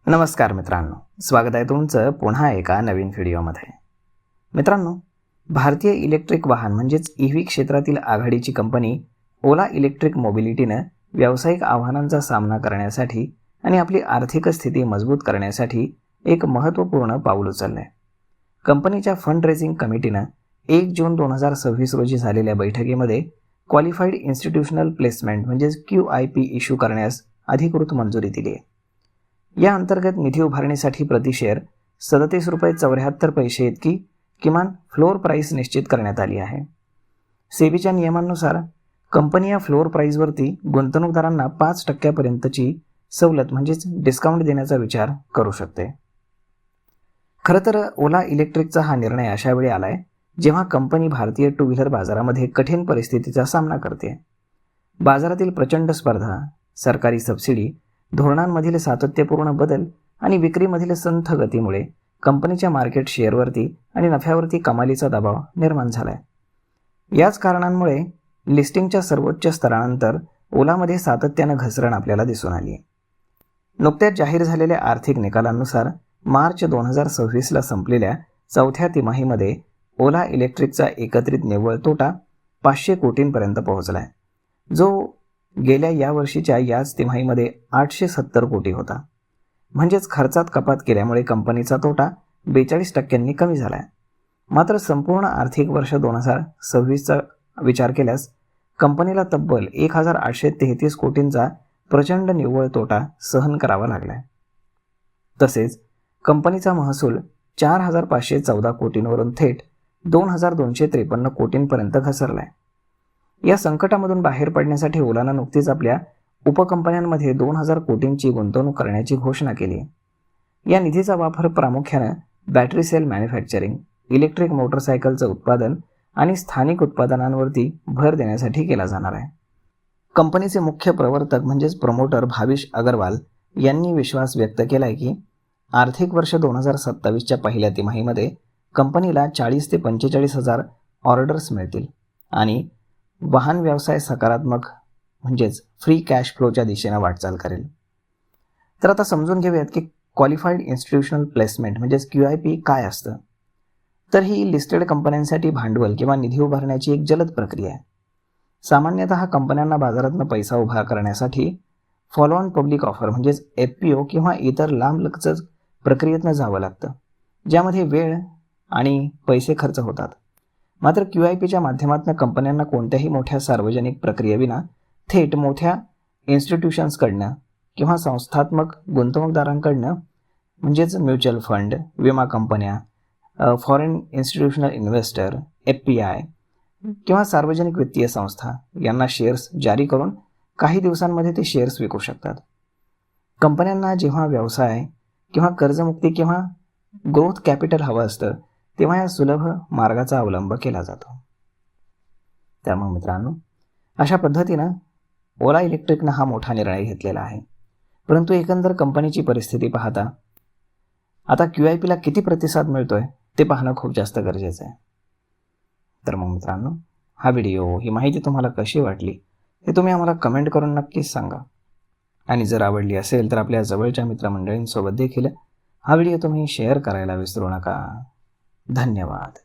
नमस्कार मित्रांनो, स्वागत आहे तुमचं पुन्हा एका नवीन व्हिडिओमध्ये. मित्रांनो, भारतीय इलेक्ट्रिक वाहन म्हणजेच EV क्षेत्रातील आघाडीची कंपनी ओला इलेक्ट्रिक मोबिलिटीनं व्यावसायिक आव्हानांचा सामना करण्यासाठी आणि आपली आर्थिक स्थिती मजबूत करण्यासाठी एक महत्त्वपूर्ण पाऊल उचललं आहे. कंपनीच्या फंड रेझिंग कमिटीनं 1 जून 2026 रोजी झालेल्या बैठकीमध्ये क्वालिफाईड इन्स्टिट्यूशनल प्लेसमेंट म्हणजेच QIP इश्यू करण्यास अधिकृत मंजुरी दिली आहे. या अंतर्गत निधी उभारणीसाठी प्रति शेअर ₹37.74 इतकी किमान फ्लोअर प्राईस निश्चित करण्यात आली आहे. सेबीच्या नियमांनुसार कंपनी या फ्लोअर प्राईसवरती गुंतवणूकदारांना 5% सवलत म्हणजेच डिस्काउंट देण्याचा विचार करू शकते. खरं तर ओला इलेक्ट्रिकचा हा निर्णय अशा वेळी आलाय जेव्हा कंपनी भारतीय टू व्हीलर बाजारामध्ये कठीण परिस्थितीचा सामना करते. बाजारातील प्रचंड स्पर्धा, सरकारी सबसिडी, धोरणांमधील सातत्यपूर्ण बदल आणि विक्रीमधील संथ गतीमुळे कंपनीच्या मार्केट शेअरवरती आणि नफ्यावरती कमालीचा दबाव निर्माण झालाय. याच कारणांमुळे लिस्टिंगच्या सर्वोच्च स्तरानंतर ओलामध्ये सातत्यानं घसरण आपल्याला दिसून आली. नुकत्याच जाहीर झालेल्या आर्थिक निकालांनुसार मार्च 2026ला संपलेल्या चौथ्या तिमाहीमध्ये ओला इलेक्ट्रिकचा एकत्रित निव्वळ तोटा 500 कोटींपर्यंत पोहोचलाय, जो गेल्या या वर्षीच्या याच तिमाहीमध्ये 870 कोटी होता. म्हणजेच खर्चात कपात केल्यामुळे कंपनीचा तोटा 42% कमी झाला आहे. मात्र संपूर्ण आर्थिक वर्ष 2026चा विचार केल्यास कंपनीला तब्बल 1833 कोटींचा प्रचंड निव्वळ तोटा सहन करावा लागला आहे. तसेच कंपनीचा महसूल 4514 कोटींवरून थेट 2253 कोटींपर्यंत घसरला आहे. या संकटामधून बाहेर पडण्यासाठी ओलानं नुकतीच आपल्या उपकंपन्यांमध्ये 2000 कोटींची गुंतवणूक करण्याची घोषणा केली. या निधीचा वापर प्रामुख्यानं बॅटरी सेल मॅन्युफॅक्चरिंग, इलेक्ट्रिक मोटरसायकलचं उत्पादन आणि स्थानिक उत्पादनांवरती भर देण्यासाठी केला जाणार आहे. कंपनीचे मुख्य प्रवर्तक म्हणजेच प्रमोटर भाविश अग्रवाल यांनी विश्वास व्यक्त केला आहे की आर्थिक वर्ष 2027च्या पहिल्या तिमाहीमध्ये कंपनीला 40 ते 45 हजार ऑर्डर्स मिळतील आणि वाहन व्यवसाय सकारात्मक म्हणजेच फ्री कॅश फ्लोच्या दिशेनं वाटचाल करेल. तर आता समजून घेऊयात की क्वालिफाईड इन्स्टिट्यूशनल प्लेसमेंट म्हणजेच QIP काय असतं. तर ही लिस्टेड कंपन्यांसाठी भांडवल किंवा निधी उभारण्याची एक जलद प्रक्रिया आहे. सामान्यतः कंपन्यांना बाजारातनं पैसा उभा करण्यासाठी फॉलो ऑन पब्लिक ऑफर म्हणजेच FPO किंवा इतर लांबलचक प्रक्रियेतनं जावं लागतं, ज्यामध्ये वेळ आणि पैसे खर्च होतात. मात्र QIPच्या माध्यमातून कंपन्यांना कोणत्याही मोठ्या सार्वजनिक प्रक्रियेविना थेट मोठ्या इन्स्टिट्यूशन्सकडनं किंवा संस्थात्मक गुंतवणूकदारांकडनं म्हणजेच म्युच्युअल फंड, विमा कंपन्या, फॉरेन इन्स्टिट्यूशनल इन्व्हेस्टर, FPI किंवा सार्वजनिक वित्तीय संस्था यांना शेअर्स जारी करून काही दिवसांमध्ये ते शेअर्स विकू शकतात. कंपन्यांना जेव्हा व्यवसाय किंवा कर्जमुक्ती किंवा ग्रोथ कॅपिटल हवं असतं तेव्हा या सुलभ मार्गाचा अवलंब केला जातो. त्यामुळे मित्रांनो, अशा पद्धतीनं ओला इलेक्ट्रिकनं हा मोठा निर्णय घेतलेला आहे. परंतु एकंदर कंपनीची परिस्थिती पाहता आता QIPला किती प्रतिसाद मिळतोय ते पाहणं खूप जास्त गरजेचं आहे. तर मग मित्रांनो, हा व्हिडिओ, ही माहिती तुम्हाला कशी वाटली हे तुम्ही आम्हाला कमेंट करून नक्कीच सांगा. आणि जर आवडली असेल तर आपल्या जवळच्या मित्रमंडळींसोबत देखील हा व्हिडिओ तुम्ही शेअर करायला विसरू नका. धन्यवाद.